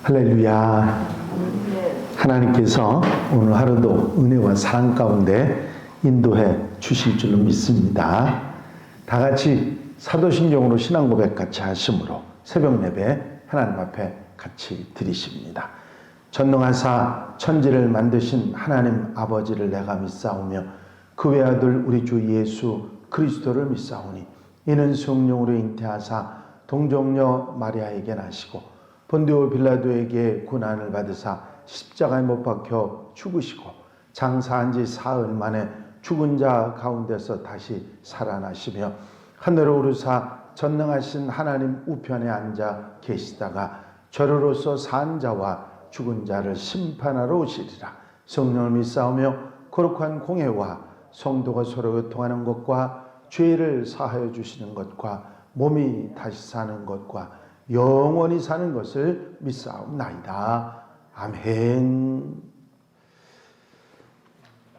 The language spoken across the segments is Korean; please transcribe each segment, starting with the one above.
할렐루야. 하나님께서 오늘 하루도 은혜와 사랑 가운데 인도해 주실 줄로 믿습니다. 다 같이 사도신경으로 신앙 고백 같이 하심으로 새벽 예배 하나님 앞에 같이 드리십니다. 전능하사 천지를 만드신 하나님 아버지를 내가 믿사오며 그 외아들 우리 주 예수 그리스도를 믿사오니 이는 성령으로 잉태하사 동정녀 마리아에게 나시고 본디오 빌라도에게 고난을 받으사 십자가에 못 박혀 죽으시고 장사한 지 사흘 만에 죽은 자 가운데서 다시 살아나시며 하늘로 오르사 전능하신 하나님 우편에 앉아 계시다가 저로로서 산 자와 죽은 자를 심판하러 오시리라. 성령을 믿사오며 거룩한 공회와 성도가 서로 교통하는 것과 죄를 사하여 주시는 것과 몸이 다시 사는 것과 영원히 사는 것을 믿사옵나이다. 아멘.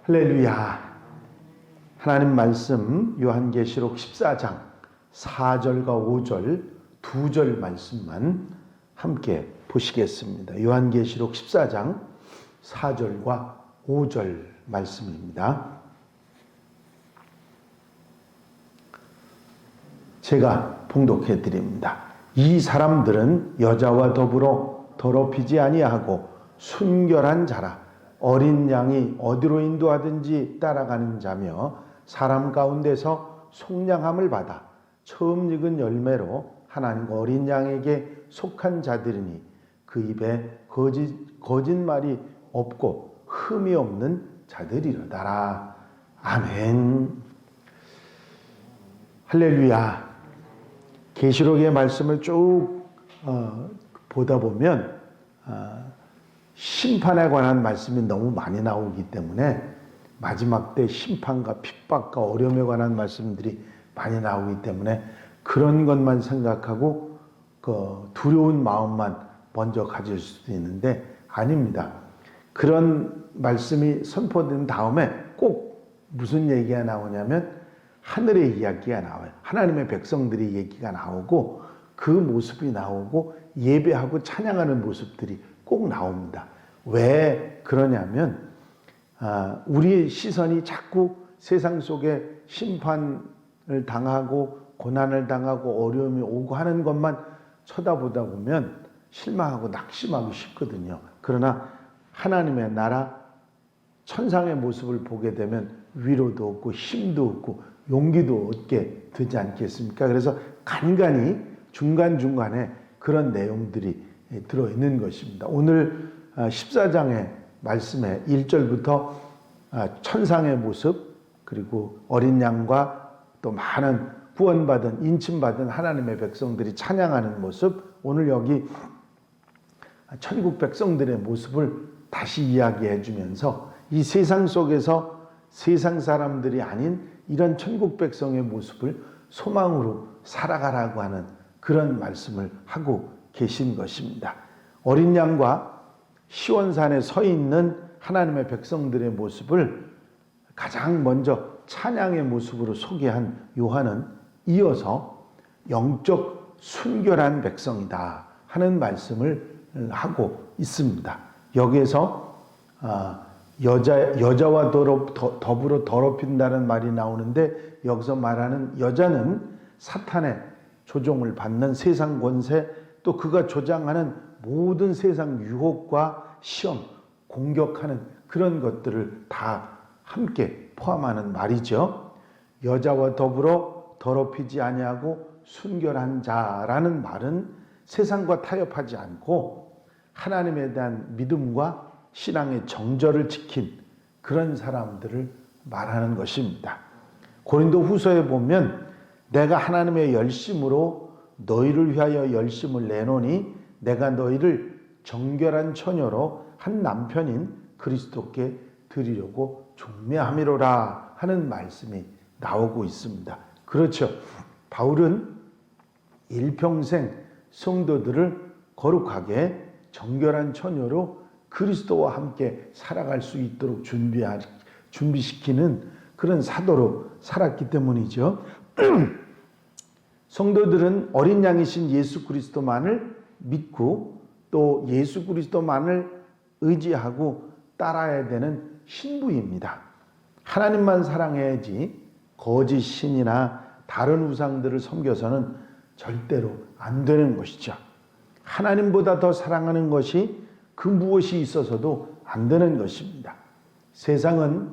할렐루야. 하나님 말씀 요한계시록 14장 4절과 5절 2절 말씀만 함께 보시겠습니다. 요한계시록 14장 4절과 5절 말씀입니다. 제가 봉독해 드립니다. 이 사람들은 여자와 더불어 더럽히지 아니하고 순결한 자라. 어린 양이 어디로 인도하든지 따라가는 자며 사람 가운데서 속량함을 받아 처음 익은 열매로 하나님과 어린 양에게 속한 자들이니 그 입에 거짓말이 없고 흠이 없는 자들이로다라. 아멘. 할렐루야. 계시록의 말씀을 쭉 보다 보면 심판에 관한 말씀이 너무 많이 나오기 때문에 마지막 때 심판과 핍박과 어려움에 관한 말씀들이 많이 나오기 때문에 그런 것만 생각하고 그 두려운 마음만 먼저 가질 수도 있는데 아닙니다. 그런 말씀이 선포된 다음에 꼭 무슨 얘기가 나오냐면 하늘의 이야기가 나와요. 하나님의 백성들의 얘기가 나오고 그 모습이 나오고 예배하고 찬양하는 모습들이 꼭 나옵니다. 왜 그러냐면 우리의 시선이 자꾸 세상 속에 심판을 당하고 고난을 당하고 어려움이 오고 하는 것만 쳐다보다 보면 실망하고 낙심하기 쉽거든요. 그러나 하나님의 나라 천상의 모습을 보게 되면 위로도 얻고 힘도 얻고 용기도 얻게 되지 않겠습니까? 그래서 간간히 중간중간에 그런 내용들이 들어있는 것입니다. 오늘 14장의 말씀에 1절부터 천상의 모습 그리고 어린 양과 또 많은 구원받은 인침받은 하나님의 백성들이 찬양하는 모습, 오늘 여기 천국 백성들의 모습을 다시 이야기해 주면서 이 세상 속에서 세상 사람들이 아닌 이런 천국 백성의 모습을 소망으로 살아가라고 하는 그런 말씀을 하고 계신 것입니다. 어린 양과 시온산에 서 있는 하나님의 백성들의 모습을 가장 먼저 찬양의 모습으로 소개한 요한은 이어서 영적 순결한 백성이다 하는 말씀을 하고 있습니다. 여기에서 여자와 더불어 더럽힌다는 말이 나오는데 여기서 말하는 여자는 사탄의 조종을 받는 세상 권세 또 그가 조장하는 모든 세상 유혹과 시험, 공격하는 그런 것들을 다 함께 포함하는 말이죠. 여자와 더불어 더럽히지 아니하고 순결한 자라는 말은 세상과 타협하지 않고 하나님에 대한 믿음과 신앙의 정절을 지킨 그런 사람들을 말하는 것입니다. 고린도 후서에 보면 내가 하나님의 열심으로 너희를 위하여 열심을 내노니 내가 너희를 정결한 처녀로 한 남편인 그리스도께 드리려고 중매함이로라 하는 말씀이 나오고 있습니다. 그렇죠. 바울은 일평생 성도들을 거룩하게 정결한 처녀로 그리스도와 함께 살아갈 수 있도록 준비시키는 그런 사도로 살았기 때문이죠. 성도들은 어린 양이신 예수 그리스도만을 믿고 또 예수 그리스도만을 의지하고 따라야 되는 신부입니다. 하나님만 사랑해야지 거짓 신이나 다른 우상들을 섬겨서는 절대로 안 되는 것이죠. 하나님보다 더 사랑하는 것이 그 무엇이 있어서도 안 되는 것입니다. 세상은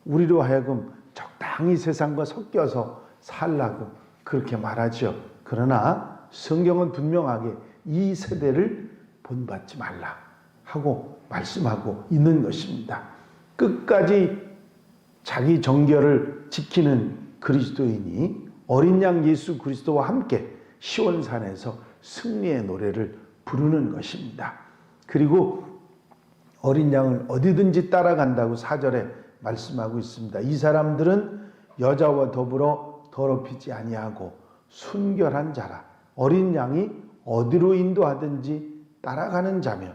우리로 하여금 적당히 세상과 섞여서 살라고 그렇게 말하죠. 그러나 성경은 분명하게 이 세대를 본받지 말라 하고 말씀하고 있는 것입니다. 끝까지 자기 정결을 지키는 그리스도인이 어린 양 예수 그리스도와 함께 시온산에서 승리의 노래를 부르는 것입니다. 그리고 어린 양을 어디든지 따라간다고 4절에 말씀하고 있습니다. 이 사람들은 여자와 더불어 더럽히지 아니하고 순결한 자라. 어린 양이 어디로 인도하든지 따라가는 자며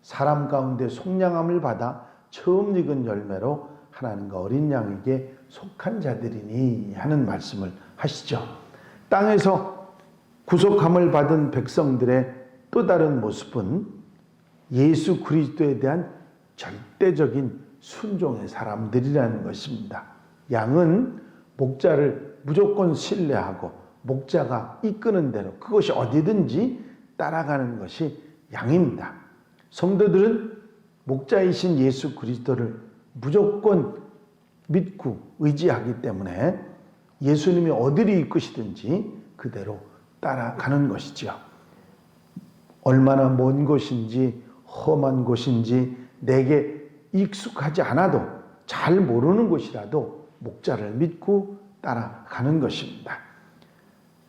사람 가운데 속량함을 받아 처음 익은 열매로 하나님과 어린 양에게 속한 자들이니 하는 말씀을 하시죠. 땅에서 구속함을 받은 백성들의 또 다른 모습은 예수 그리스도에 대한 절대적인 순종의 사람들이라는 것입니다. 양은 목자를 무조건 신뢰하고 목자가 이끄는 대로 그것이 어디든지 따라가는 것이 양입니다. 성도들은 목자이신 예수 그리스도를 무조건 믿고 의지하기 때문에 예수님이 어디를 이끄시든지 그대로 따라가는 것이죠. 얼마나 먼 곳인지 험한 곳인지 내게 익숙하지 않아도 잘 모르는 곳이라도 목자를 믿고 따라가는 것입니다.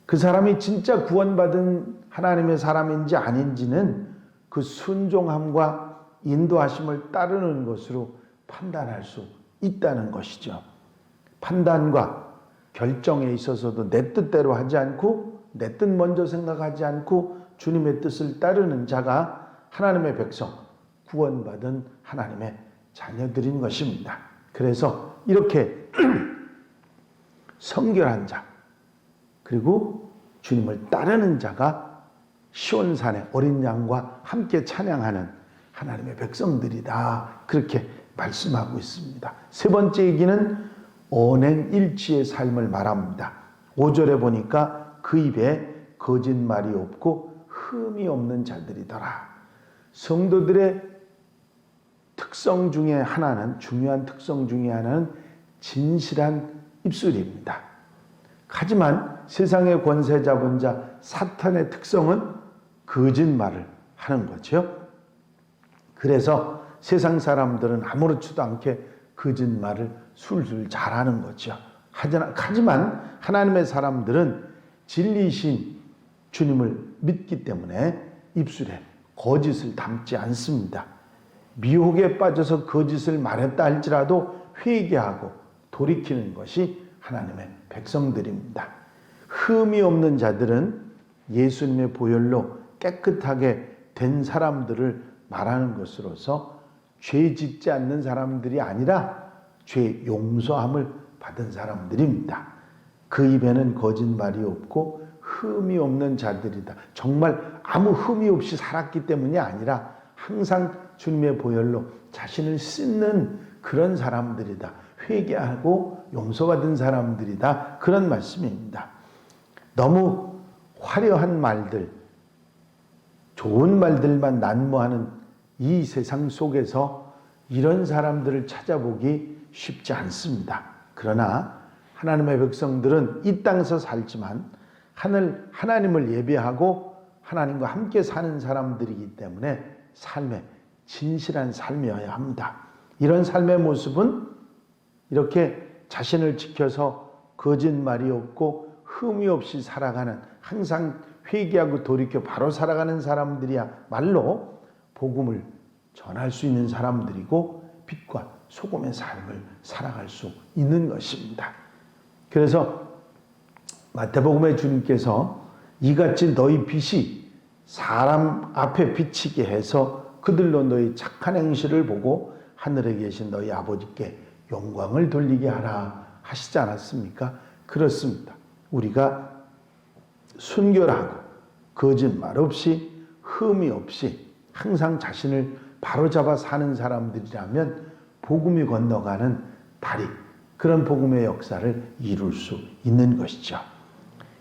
그 사람이 진짜 구원받은 하나님의 사람인지 아닌지는 그 순종함과 인도하심을 따르는 것으로 판단할 수 있다는 것이죠. 판단과 결정에 있어서도 내 뜻대로 하지 않고 내 뜻 먼저 생각하지 않고 주님의 뜻을 따르는 자가 하나님의 백성, 구원받은 하나님의 자녀들인 것입니다. 그래서 이렇게 성결한 자 그리고 주님을 따르는 자가 시온산의 어린 양과 함께 찬양하는 하나님의 백성들이다. 그렇게 말씀하고 있습니다. 세 번째 얘기는 언행일치의 삶을 말합니다. 5절에 보니까 그 입에 거짓말이 없고 흠이 없는 자들이더라. 성도들의 특성 중에 하나는, 중요한 특성 중에 하나는 진실한 입술입니다. 하지만 세상의 권세 잡은 자 사탄의 특성은 거짓말을 하는 거죠. 그래서 세상 사람들은 아무렇지도 않게 거짓말을 술술 잘하는 거죠. 하지만 하나님의 사람들은 진리이신 주님을 믿기 때문에 입술에 거짓을 담지 않습니다. 미혹에 빠져서 거짓을 말했다 할지라도 회개하고 돌이키는 것이 하나님의 백성들입니다. 흠이 없는 자들은 예수님의 보혈로 깨끗하게 된 사람들을 말하는 것으로서 죄 짓지 않는 사람들이 아니라 죄 용서함을 받은 사람들입니다. 그 입에는 거짓말이 없고 흠이 없는 자들이다. 정말 아무 흠이 없이 살았기 때문이 아니라 항상 주님의 보혈로 자신을 씻는 그런 사람들이다. 회개하고 용서받은 사람들이다. 그런 말씀입니다. 너무 화려한 말들, 좋은 말들만 난무하는 이 세상 속에서 이런 사람들을 찾아보기 쉽지 않습니다. 그러나 하나님의 백성들은 이 땅에서 살지만 하나님을 예배하고 하나님과 함께 사는 사람들이기 때문에 삶에 진실한 삶이어야 합니다. 이런 삶의 모습은 이렇게 자신을 지켜서 거짓말이 없고 흠이 없이 살아가는, 항상 회개하고 돌이켜 바로 살아가는 사람들이야말로 복음을 전할 수 있는 사람들이고 빛과 소금의 삶을 살아갈 수 있는 것입니다. 그래서 마태복음의 주님께서 이같이 너희 빛이 사람 앞에 비치게 해서 그들로 너희 착한 행실을 보고 하늘에 계신 너희 아버지께 영광을 돌리게 하라 하시지 않았습니까? 그렇습니다. 우리가 순결하고 거짓말 없이 흠이 없이 항상 자신을 바로잡아 사는 사람들이라면 복음이 건너가는 다리, 그런 복음의 역사를 이룰 수 있는 것이죠.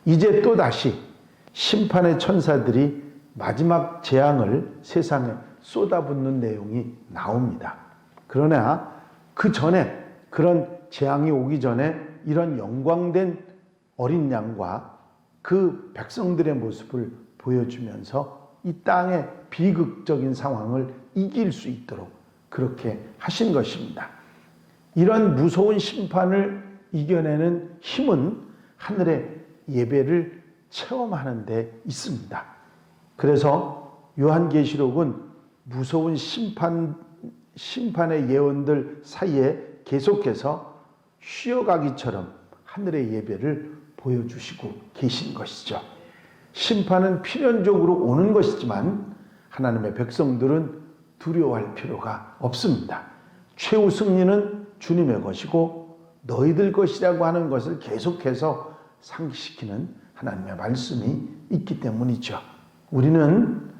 이제 또다시 심판의 천사들이 마지막 재앙을 세상에 쏟아붓는 내용이 나옵니다. 그러나 그 전에, 그런 재앙이 오기 전에 이런 영광된 어린 양과 그 백성들의 모습을 보여주면서 이 땅의 비극적인 상황을 이길 수 있도록 그렇게 하신 것입니다. 이런 무서운 심판을 이겨내는 힘은 하늘의 예배를 체험하는 데 있습니다. 그래서 요한계시록은 무서운 심판의 예언들 사이에 계속해서 쉬어가기처럼 하늘의 예배를 보여주시고 계신 것이죠. 심판은 필연적으로 오는 것이지만 하나님의 백성들은 두려워할 필요가 없습니다. 최후 승리는 주님의 것이고 너희들 것이라고 하는 것을 계속해서 상기시키는 하나님의 말씀이 있기 때문이죠. 우리는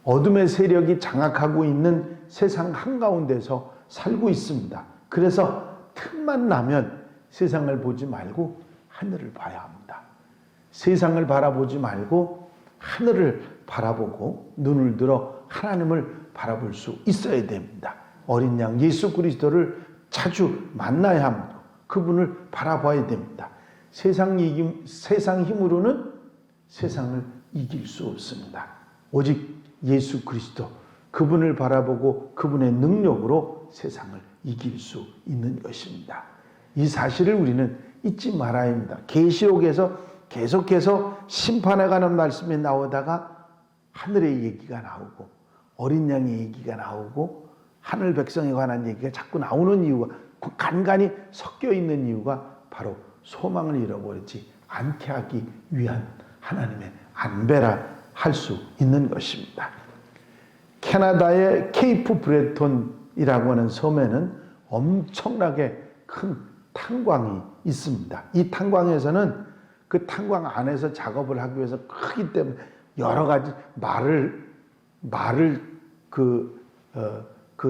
어둠의 세력이 장악하고 있는 세상 한가운데서 살고 있습니다. 그래서 틈만 나면 세상을 보지 말고 하늘을 봐야 합니다. 세상을 바라보지 말고 하늘을 바라보고 눈을 들어 하나님을 바라볼 수 있어야 됩니다. 어린 양 예수 그리스도를 자주 만나야 합니다. 그분을 바라봐야 됩니다. 세상 힘으로는 세상을 이길 수 없습니다. 오직 예수 그리스도, 그분을 바라보고 그분의 능력으로 세상을 이길 수 있는 것입니다. 이 사실을 우리는 잊지 말아야 합니다. 계시록에서 계속해서 심판에 관한 말씀이 나오다가 하늘의 얘기가 나오고 어린 양의 얘기가 나오고 하늘 백성에 관한 얘기가 자꾸 나오는 이유가, 간간히 섞여 있는 이유가 바로 소망을 잃어버리지 않게 하기 위한 하나님의 안배라 할 수 있는 것입니다. 캐나다의 케이프 브레톤이라고 하는 섬에는 엄청나게 큰 탄광이 있습니다. 이 탄광에서는 그 탄광 안에서 작업을 하기 위해서 크기 때문에 여러 가지 말을 그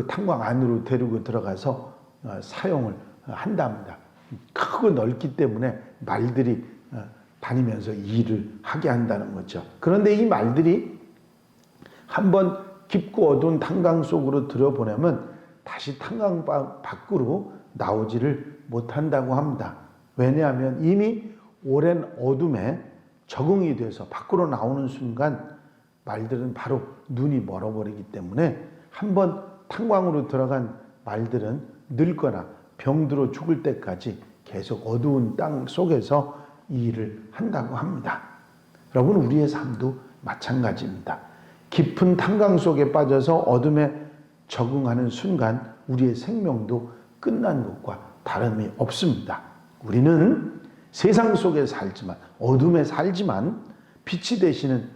탄광 안으로 데리고 들어가서 사용을 한답니다. 크고 넓기 때문에 말들이 다니면서 일을 하게 한다는 거죠. 그런데 이 말들이 한번 깊고 어두운 탄광 속으로 들여보내면 다시 탄광 밖으로 나오지를 못한다고 합니다. 왜냐하면 이미 오랜 어둠에 적응이 돼서 밖으로 나오는 순간 말들은 바로 눈이 멀어버리기 때문에 한번 탄광으로 들어간 말들은 늙거나 병들어 죽을 때까지 계속 어두운 땅 속에서 이 일을 한다고 합니다. 여러분, 우리의 삶도 마찬가지입니다. 깊은 탄광 속에 빠져서 어둠에 적응하는 순간 우리의 생명도 끝난 것과 다름이 없습니다. 우리는 세상 속에 살지만, 어둠에 살지만 빛이 되시는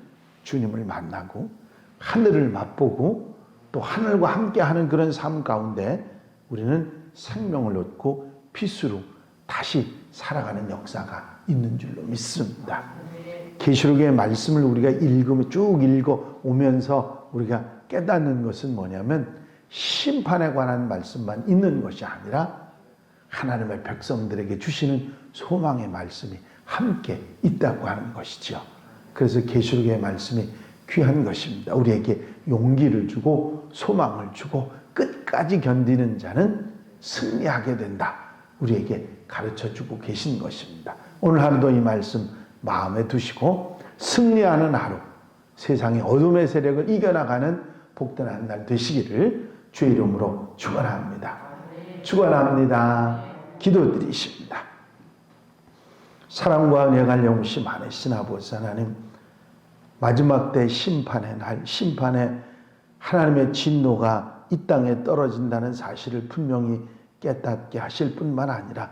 주님을 만나고 하늘을 맛보고 또 하늘과 함께하는 그런 삶 가운데 우리는 생명을 얻고 빛으로 다시 살아가는 역사가 있는 줄로 믿습니다. 계시록의 말씀을 우리가 쭉 읽어 오면서 우리가 깨닫는 것은 뭐냐면 심판에 관한 말씀만 있는 것이 아니라 하나님의 백성들에게 주시는 소망의 말씀이 함께 있다고 하는 것이죠. 그래서 계시록의 말씀이 귀한 것입니다. 우리에게 용기를 주고 소망을 주고 끝까지 견디는 자는 승리하게 된다. 우리에게 가르쳐주고 계신 것입니다. 오늘 하루도 이 말씀 마음에 두시고 승리하는 하루, 세상의 어둠의 세력을 이겨나가는 복된 날 되시기를 주의 이름으로 축원합니다. 축원합니다. 기도드리십니다. 사랑과 은혜가 영시 많으신 아버지 하나님, 마지막 때 심판의 날, 심판의 하나님의 진노가 이 땅에 떨어진다는 사실을 분명히 깨닫게 하실 뿐만 아니라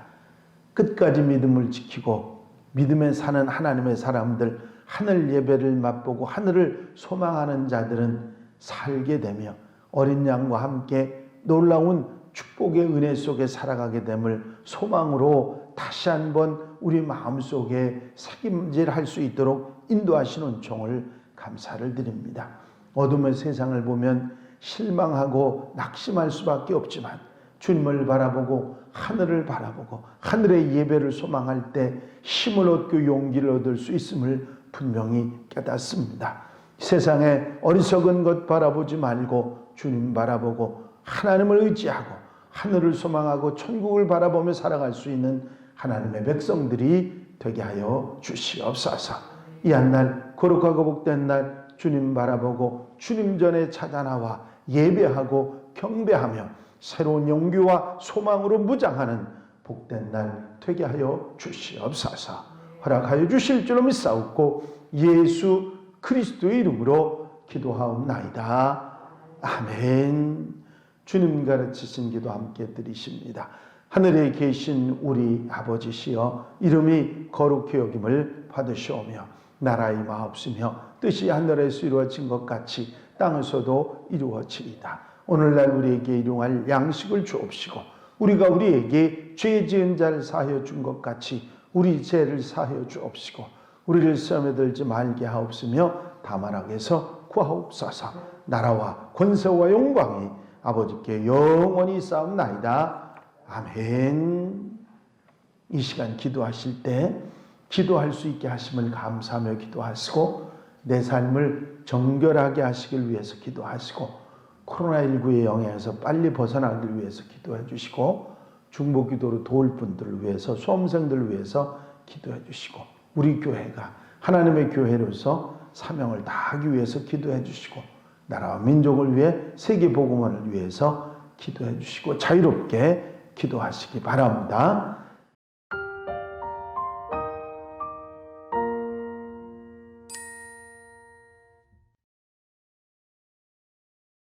끝까지 믿음을 지키고 믿음에 사는 하나님의 사람들, 하늘 예배를 맛보고 하늘을 소망하는 자들은 살게 되며 어린 양과 함께 놀라운 축복의 은혜 속에 살아가게 됨을 소망으로 다시 한번 우리 마음속에 새김질할 수 있도록 인도하시는 은총을 감사를 드립니다. 어둠의 세상을 보면 실망하고 낙심할 수밖에 없지만 주님을 바라보고 하늘을 바라보고 하늘의 예배를 소망할 때 힘을 얻고 용기를 얻을 수 있음을 분명히 깨닫습니다. 세상에 어리석은 것 바라보지 말고 주님 바라보고 하나님을 의지하고 하늘을 소망하고 천국을 바라보며 살아갈 수 있는 하나님의 백성들이 되게 하여 주시옵소서. 이 한날 거룩하고 복된 날 주님 바라보고 주님 전에 찾아나와 예배하고 경배하며 새로운 용기와 소망으로 무장하는 복된 날 되게 하여 주시옵소서. 허락하여 주실 줄로 믿사옵고 예수 그리스도의 이름으로 기도하옵나이다. 아멘. 주님 가르치신 기도 함께 드리십니다. 하늘에 계신 우리 아버지시여 이름이 거룩히 여김을 받으시오며 나라의 마옵시며 뜻이 하늘에서 이루어진 것 같이 땅에서도 이루어지이다. 오늘날 우리에게 일용할 양식을 주옵시고 우리가 우리에게 죄 지은 자를 사하여 준 것 같이 우리 죄를 사하여 주옵시고 우리를 시험에 들지 말게 하옵시며 다만 악에서 구하옵소서. 나라와 권세와 영광이 아버지께 영원히 쌓옵나이다. 아멘. 이 시간 기도하실 때 기도할 수 있게 하심을 감사하며 기도하시고 내 삶을 정결하게 하시길 위해서 기도하시고 코로나19의 영향에서 빨리 벗어나기를 위해서 기도해 주시고 중보기도로 도울 분들을 위해서 수험생들을 위해서 기도해 주시고 우리 교회가 하나님의 교회로서 사명을 다하기 위해서 기도해 주시고 나라와 민족을 위해 세계복음화를 위해서 기도해 주시고 자유롭게 기도하시기 바랍니다.